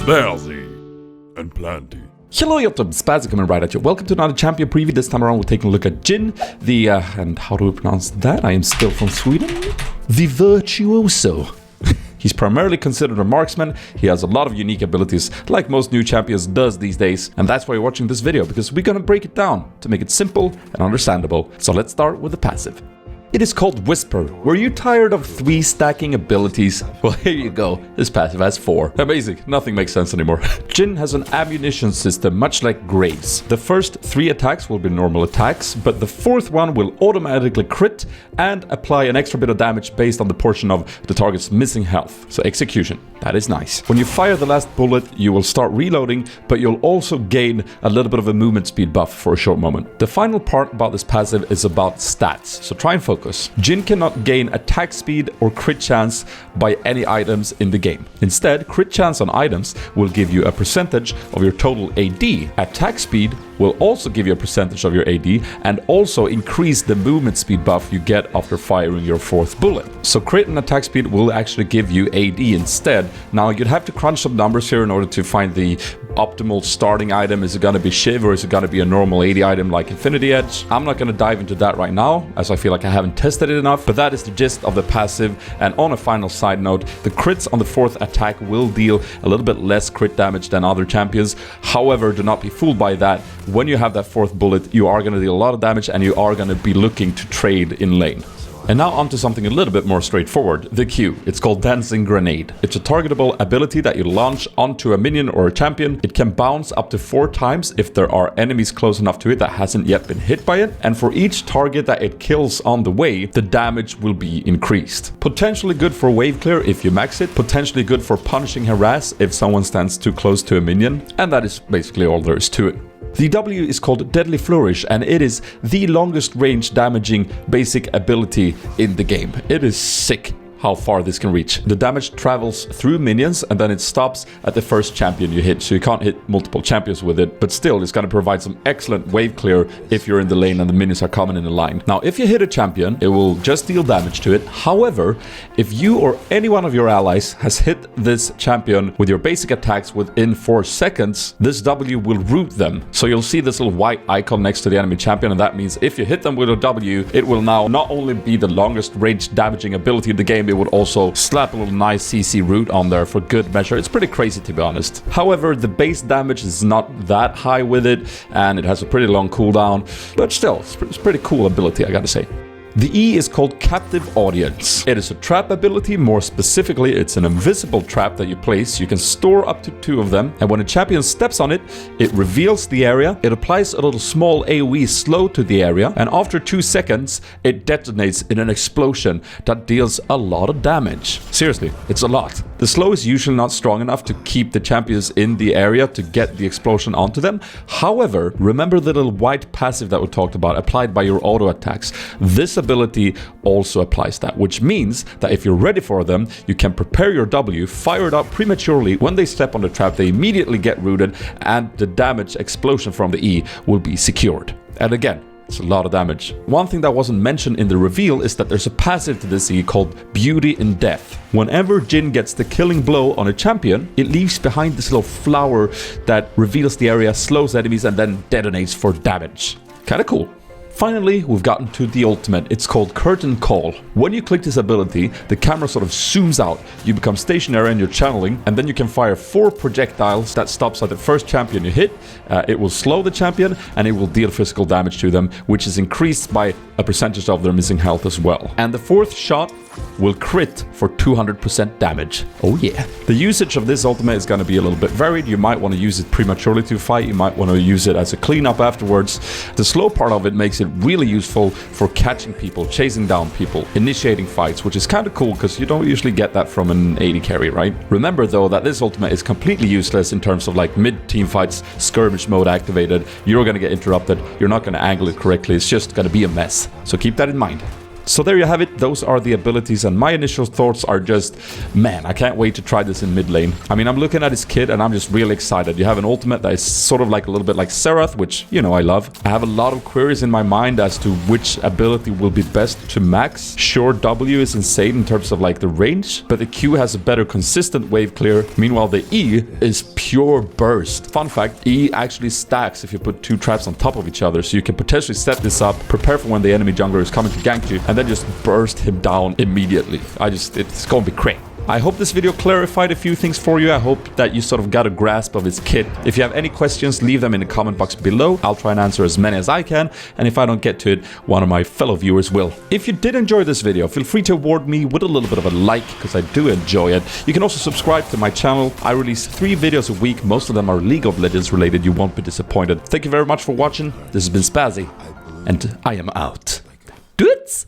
Spazzy and Planty. Hello YouTube, Spazzy coming right at you. Welcome to another champion preview. This time around we're taking a look at Jhin, and how do we pronounce that? I am still from Sweden. The Virtuoso. He's primarily considered a marksman. He has a lot of unique abilities, like most new champions does these days. And that's why you're watching this video, because we're gonna break it down to make it simple and understandable. So let's start with the passive. It is called Whisper. Were you tired of 3 stacking abilities? Well, here you go. This passive has 4. Amazing. Nothing makes sense anymore. Jhin has an ammunition system, much like Graves. The first 3 attacks will be normal attacks, but the 4th one will automatically crit and apply an extra bit of damage based on the portion of the target's missing health. So execution. That is nice. When you fire the last bullet, you will start reloading, but you'll also gain a little bit of a movement speed buff for a short moment. The final part about this passive is about stats, so try and focus. Jhin cannot gain attack speed or crit chance by any items in the game. Instead, crit chance on items will give you a percentage of your total AD. Attack speed will also give you a percentage of your AD and also increase the movement speed buff you get after firing your 4th bullet. So crit and attack speed will actually give you AD instead. Now you'd have to crunch some numbers here in order to find the optimal starting item. Is it going to be Shiv or is it going to be a normal AD item like Infinity Edge? I'm not going to dive into that right now, as I feel like I haven't tested it enough, but that is the gist of the passive. And on a final side note, the crits on the 4th attack will deal a little bit less crit damage than other champions. However, do not be fooled by that. When you have that 4th bullet, you are going to deal a lot of damage and you are going to be looking to trade in lane. And now onto something a little bit more straightforward, the Q. It's called Dancing Grenade. It's a targetable ability that you launch onto a minion or a champion. It can bounce up to 4 times if there are enemies close enough to it that hasn't yet been hit by it. And for each target that it kills on the way, the damage will be increased. Potentially good for wave clear if you max it. Potentially good for punishing harass if someone stands too close to a minion. And that is basically all there is to it. The W is called Deadly Flourish, and it is the longest range damaging basic ability in the game. It is sick how far this can reach. The damage travels through minions and then it stops at the first champion you hit, so you can't hit multiple champions with it, but still it's going to provide some excellent wave clear if you're in the lane and the minions are coming in a line. Now if you hit a champion, it will just deal damage to it. However, if you or any one of your allies has hit this champion with your basic attacks within 4 seconds, this W will root them. So you'll see this little white icon next to the enemy champion, and that means if you hit them with a W, it will now not only be the longest range damaging ability in the game, it would also slap a little nice CC root on there for good measure. It's pretty crazy, to be honest. However, the base damage is not that high with it, and it has a pretty long cooldown, but still, it's pretty cool ability, I gotta say. The E is called Captive Audience. It is a trap ability. More specifically, it's an invisible trap that you place. You can store up to 2 of them, and when a champion steps on it, it reveals the area. It applies a little small AoE slow to the area, and after 2 seconds, it detonates in an explosion that deals a lot of damage. Seriously, it's a lot. The slow is usually not strong enough to keep the champions in the area to get the explosion onto them. However, remember the little white passive that we talked about applied by your auto attacks. This ability also applies that, which means that if you're ready for them, you can prepare your W, fire it up prematurely. When they step on the trap, they immediately get rooted and the damage explosion from the E will be secured. And again, it's a lot of damage. One thing that wasn't mentioned in the reveal is that there's a passive to this E called Beauty in Death. Whenever Jhin gets the killing blow on a champion, it leaves behind this little flower that reveals the area, slows enemies, and then detonates for damage. Kinda cool. Finally, we've gotten to the ultimate. It's called Curtain Call. When you click this ability, the camera sort of zooms out. You become stationary and you're channeling, and then you can fire 4 projectiles that stops at the first champion you hit. It will slow the champion and it will deal physical damage to them, which is increased by a percentage of their missing health as well. And the 4th shot will crit for 200% damage. Oh yeah. The usage of this ultimate is going to be a little bit varied. You might want to use it prematurely to fight. You might want to use it as a cleanup afterwards. The slow part of it makes it really useful for catching people, chasing down people, initiating fights, which is kind of cool because you don't usually get that from an AD carry, right? Remember though that this ultimate is completely useless in terms of like mid-team fights, skirmish mode activated. You're going to get interrupted. You're not going to angle it correctly. It's just going to be a mess. So keep that in mind. So there you have it. Those are the abilities, and my initial thoughts are just, man, I can't wait to try this in mid lane. I mean, I'm looking at his kit and I'm just really excited. You have an ultimate that is sort of like a little bit like Serath, which, you know, I love. I have a lot of queries in my mind as to which ability will be best to max. Sure, W is insane in terms of like the range, but the Q has a better consistent wave clear. Meanwhile, the E is pure burst. Fun fact, E actually stacks if you put 2 traps on top of each other, so you can potentially set this up, prepare for when the enemy jungler is coming to gank you, and then just burst him down immediately. It's gonna be great. I hope this video clarified a few things for you. I hope that you sort of got a grasp of his kit. If you have any questions, leave them in the comment box below. I'll try and answer as many as I can, and if I don't get to it, one of my fellow viewers will. If you did enjoy this video, feel free to award me with a little bit of a like, because I do enjoy it. You can also subscribe to my channel. I release 3 videos a week. Most of them are League of Legends related. You won't be disappointed. Thank you very much for watching. This has been Spazzy, and I am out. Dudes!